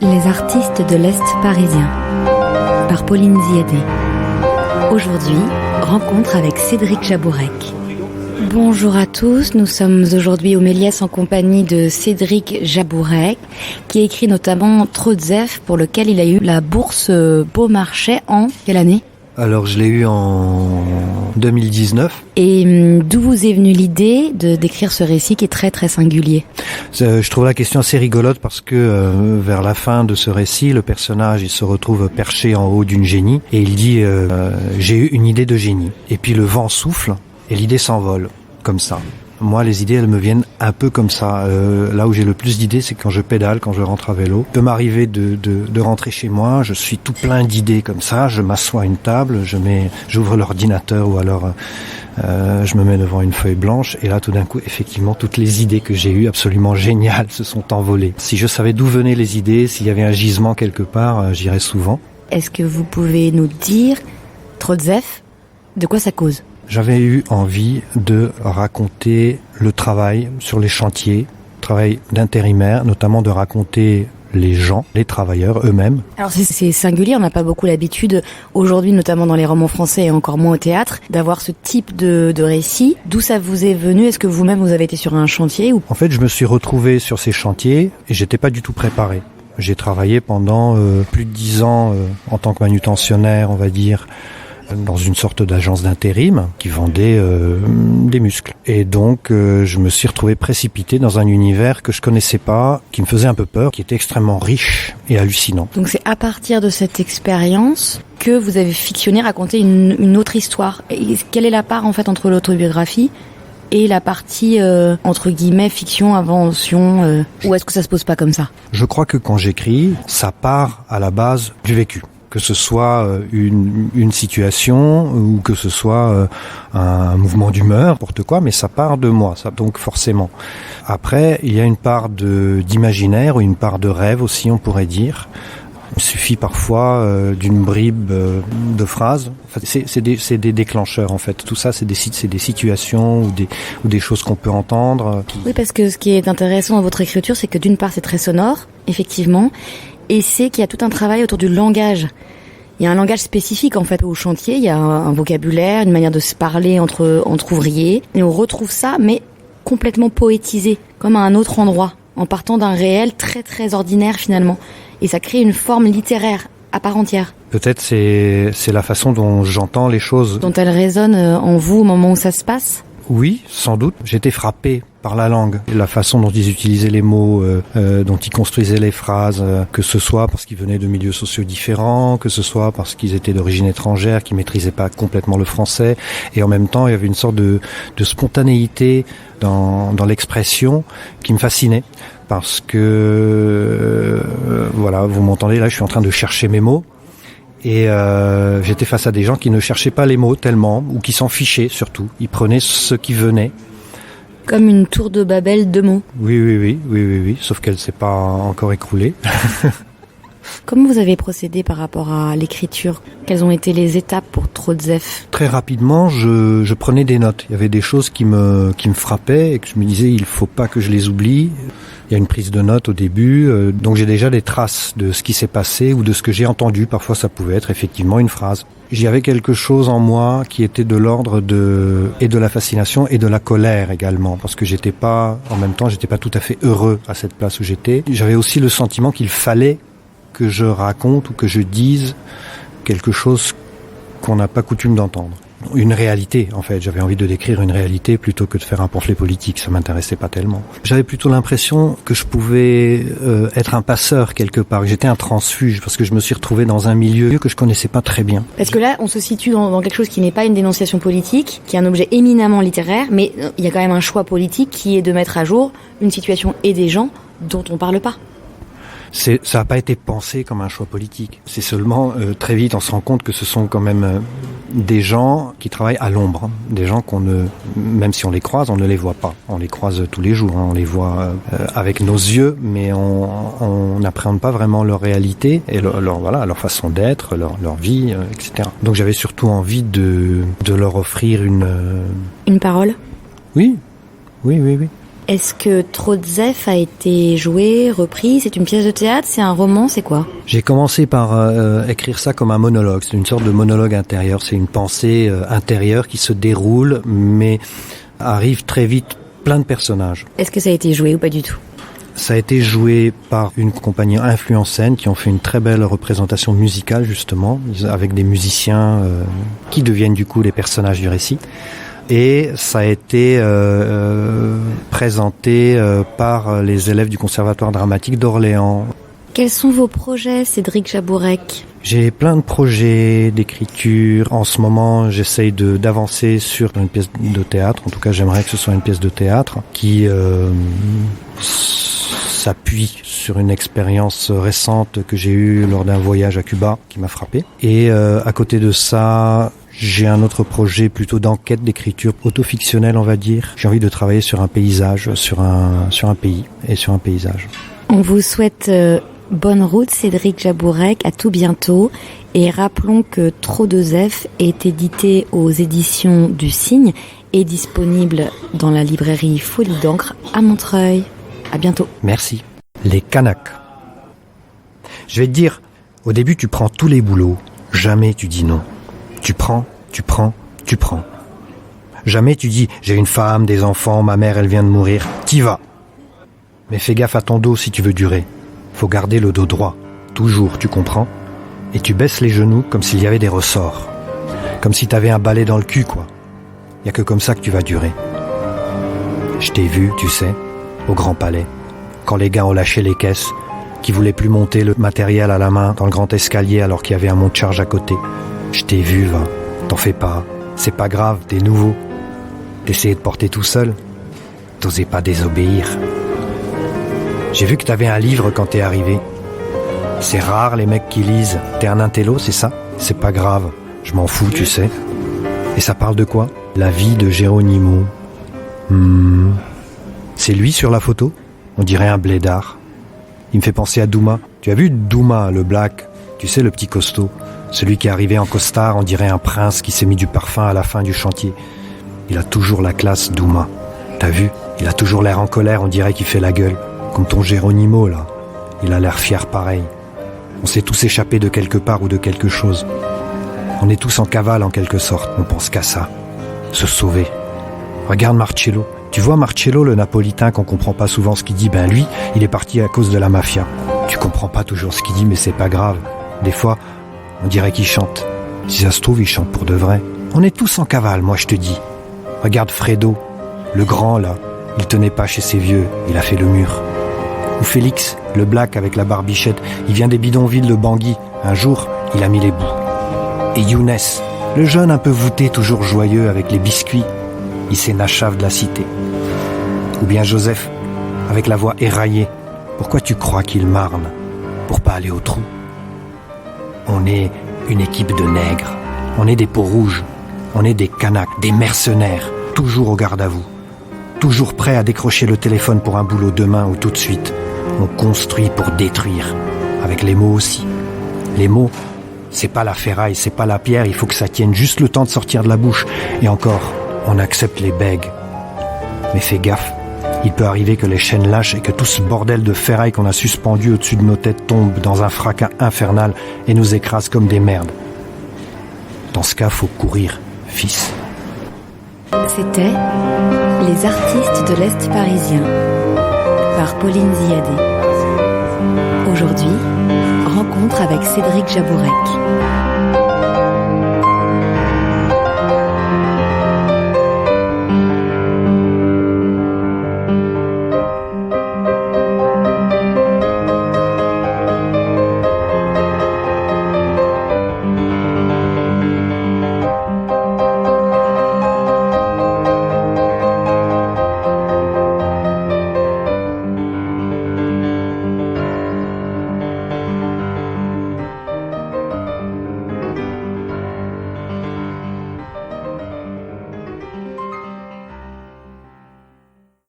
Les artistes de l'Est parisien, par Pauline Ziadé. Aujourd'hui, rencontre avec Cédric Jabourek. Bonjour à tous, nous sommes aujourd'hui au Méliès en compagnie de Cédric Jabourek, qui a écrit notamment Trotzef, pour lequel il a eu la bourse Beaumarchais en quelle année ? Alors je l'ai eu en 2019. Et d'où vous est venue l'idée d'écrire ce récit qui est très très singulier ? Je trouve la question assez rigolote parce que vers la fin de ce récit, le personnage il se retrouve perché en haut d'une génie et il dit j'ai eu une idée de génie. Et puis le vent souffle et l'idée s'envole comme ça. Moi, les idées, elles me viennent un peu comme ça. Là où j'ai le plus d'idées, c'est quand je pédale, quand je rentre à vélo. Il peut m'arriver de rentrer chez moi, je suis tout plein d'idées comme ça, je m'assois à une table, j'ouvre l'ordinateur ou alors je me mets devant une feuille blanche et là, tout d'un coup, effectivement, toutes les idées que j'ai eues, absolument géniales, se sont envolées. Si je savais d'où venaient les idées, s'il y avait un gisement quelque part, j'irais souvent. Est-ce que vous pouvez nous dire, Trotzef, de quoi ça cause ? J'avais eu envie de raconter le travail sur les chantiers, travail d'intérimaire, notamment de raconter les gens, les travailleurs eux-mêmes. Alors c'est singulier, on n'a pas beaucoup l'habitude aujourd'hui, notamment dans les romans français et encore moins au théâtre, d'avoir ce type de récit. D'où ça vous est venu ? Est-ce que vous-même vous avez été sur un chantier ou... En fait, je me suis retrouvé sur ces chantiers et j'étais pas du tout préparé. J'ai travaillé pendant plus de 10 ans en tant que manutentionnaire, on va dire, dans une sorte d'agence d'intérim qui vendait des muscles. Et donc, je me suis retrouvé précipité dans un univers que je connaissais pas, qui me faisait un peu peur, qui était extrêmement riche et hallucinant. Donc c'est à partir de cette expérience que vous avez fictionné, raconté une autre histoire. Et quelle est la part en fait entre l'autobiographie et la partie entre guillemets fiction, invention, ou est-ce que ça se pose pas comme ça ? Je crois que quand j'écris, ça part à la base du vécu. Que ce soit une situation ou que ce soit un mouvement d'humeur, n'importe quoi, mais ça part de moi, ça, donc forcément. Après, il y a une part d'imaginaire ou une part de rêve aussi, on pourrait dire. Il suffit parfois d'une bribe de phrases. Enfin, c'est des déclencheurs en fait. Tout ça, c'est des situations ou des choses qu'on peut entendre. Oui, parce que ce qui est intéressant dans votre écriture, c'est que d'une part, c'est très sonore, effectivement. Et c'est qu'il y a tout un travail autour du langage. Il y a un langage spécifique en fait au chantier, il y a un vocabulaire, une manière de se parler entre ouvriers. Et on retrouve ça, mais complètement poétisé, comme à un autre endroit, en partant d'un réel très très ordinaire finalement. Et ça crée une forme littéraire à part entière. Peut-être c'est la façon dont j'entends les choses. Dont elles résonnent en vous au moment où ça se passe ? Oui, sans doute. J'étais frappé par la langue, la façon dont ils utilisaient les mots, dont ils construisaient les phrases, que ce soit parce qu'ils venaient de milieux sociaux différents, que ce soit parce qu'ils étaient d'origine étrangère, qu'ils maîtrisaient pas complètement le français, et en même temps il y avait une sorte de spontanéité dans l'expression qui me fascinait, parce que voilà, vous m'entendez là, je suis en train de chercher mes mots. Et j'étais face à des gens qui ne cherchaient pas les mots tellement, ou qui s'en fichaient surtout. Ils prenaient ce qui venait. Comme une tour de Babel de mots. Oui. Sauf qu'elle s'est pas encore écroulée. Comment vous avez procédé par rapport à l'écriture ? Quelles ont été les étapes pour Trotzef ? Très rapidement, je prenais des notes. Il y avait des choses qui me frappaient et que je me disais, il faut pas que je les oublie. Il y a une prise de notes au début, donc j'ai déjà des traces de ce qui s'est passé ou de ce que j'ai entendu. Parfois, ça pouvait être effectivement une phrase. J'avais quelque chose en moi qui était de l'ordre de la fascination et de la colère également, parce que j'étais pas tout à fait heureux à cette place où j'étais. J'avais aussi le sentiment qu'il fallait que je raconte ou que je dise quelque chose qu'on n'a pas coutume d'entendre. Une réalité, en fait. J'avais envie de décrire une réalité plutôt que de faire un pamphlet politique. Ça m'intéressait pas tellement. J'avais plutôt l'impression que je pouvais être un passeur quelque part, que j'étais un transfuge, parce que je me suis retrouvé dans un milieu que je connaissais pas très bien. Parce que là, on se situe dans quelque chose qui n'est pas une dénonciation politique, qui est un objet éminemment littéraire, mais il y a quand même un choix politique qui est de mettre à jour une situation et des gens dont on parle pas. Ça n'a pas été pensé comme un choix politique. C'est seulement très vite on se rend compte que ce sont quand même des gens qui travaillent à l'ombre, hein. Des gens même si on les croise, on ne les voit pas. On les croise tous les jours, hein. On les voit avec nos yeux, mais on n'appréhende pas vraiment leur réalité et leur façon d'être, leur vie, etc. Donc j'avais surtout envie de leur offrir une parole. Oui. Est-ce que Trotzef a été joué, repris? C'est une pièce de théâtre? C'est un roman? C'est quoi? J'ai commencé par écrire ça comme un monologue. C'est une sorte de monologue intérieur. C'est une pensée intérieure qui se déroule, mais arrive très vite plein de personnages. Est-ce que ça a été joué ou pas du tout? Ça a été joué par une compagnie Influence Scène qui ont fait une très belle représentation musicale justement, avec des musiciens qui deviennent du coup les personnages du récit. Et ça a été présenté par les élèves du Conservatoire dramatique d'Orléans. Quels sont vos projets, Cédric Jabourek? J'ai plein de projets d'écriture. En ce moment, j'essaye d'avancer sur une pièce de théâtre. En tout cas, j'aimerais que ce soit une pièce de théâtre qui s'appuie sur une expérience récente que j'ai eue lors d'un voyage à Cuba qui m'a frappé. Et à côté de ça, j'ai un autre projet plutôt d'enquête, d'écriture autofictionnelle, on va dire. J'ai envie de travailler sur un paysage, sur un pays et sur un paysage. On vous souhaite bonne route, Cédric Jabourek, à tout bientôt. Et rappelons que Trotzef est édité aux éditions du Cygne et disponible dans la librairie Folie d'encre à Montreuil. À bientôt. Merci. Les Kanaks. Je vais te dire, au début tu prends tous les boulots, jamais tu dis non. Tu prends. Jamais tu dis, j'ai une femme, des enfants, ma mère elle vient de mourir, t'y vas. Mais fais gaffe à ton dos si tu veux durer. Faut garder le dos droit, toujours, tu comprends? Et tu baisses les genoux comme s'il y avait des ressorts. Comme si t'avais un balai dans le cul, quoi. Y a que comme ça que tu vas durer. Je t'ai vu, tu sais, au Grand Palais, quand les gars ont lâché les caisses, qui voulaient plus monter le matériel à la main dans le grand escalier alors qu'il y avait un monte-charge à côté. Je t'ai vu, va. T'en fais pas. C'est pas grave, t'es nouveau. T'essayais de porter tout seul. T'osais pas désobéir. J'ai vu que t'avais un livre quand t'es arrivé. C'est rare les mecs qui lisent. T'es un intello, c'est ça? C'est pas grave. Je m'en fous, tu sais. Et ça parle de quoi? La vie de Geronimo. C'est lui sur la photo? On dirait un blédard. Il me fait penser à Douma. Tu as vu Douma, le black? Tu sais, le petit costaud. Celui qui est arrivé en costard, on dirait un prince qui s'est mis du parfum à la fin du chantier. Il a toujours la classe, Douma. T'as vu? Il a toujours l'air en colère, on dirait qu'il fait la gueule. Comme ton Geronimo, là. Il a l'air fier pareil. On s'est tous échappés de quelque part ou de quelque chose. On est tous en cavale en quelque sorte. On pense qu'à ça. Se sauver. Regarde Marcello. Tu vois Marcello, le napolitain qu'on comprend pas souvent ce qu'il dit? Ben lui, il est parti à cause de la mafia. Tu comprends pas toujours ce qu'il dit, mais c'est pas grave. Des fois, on dirait qu'il chante. Si ça se trouve, il chante pour de vrai. On est tous en cavale, moi je te dis. Regarde Fredo, le grand là. Il tenait pas chez ses vieux, il a fait le mur. Ou Félix, le black avec la barbichette. Il vient des bidonvilles de Bangui. Un jour, il a mis les bouts. Et Younes, le jeune un peu voûté, toujours joyeux avec les biscuits. Il s'est nachave de la cité. Ou bien Joseph, avec la voix éraillée. Pourquoi tu crois qu'il marne? Pour pas aller au trou. On est une équipe de nègres. On est des peaux rouges. On est des Kanaks, des mercenaires. Toujours au garde à vous. Toujours prêts à décrocher le téléphone pour un boulot demain ou tout de suite. On construit pour détruire. Avec les mots aussi. Les mots, c'est pas la ferraille, c'est pas la pierre. Il faut que ça tienne juste le temps de sortir de la bouche. Et encore, on accepte les bègues. Mais fais gaffe. Il peut arriver que les chaînes lâchent et que tout ce bordel de ferraille qu'on a suspendu au-dessus de nos têtes tombe dans un fracas infernal et nous écrase comme des merdes. Dans ce cas, faut courir, fils. C'était Les artistes de l'Est parisien par Pauline Ziadé. Aujourd'hui, rencontre avec Cédric Jabourek.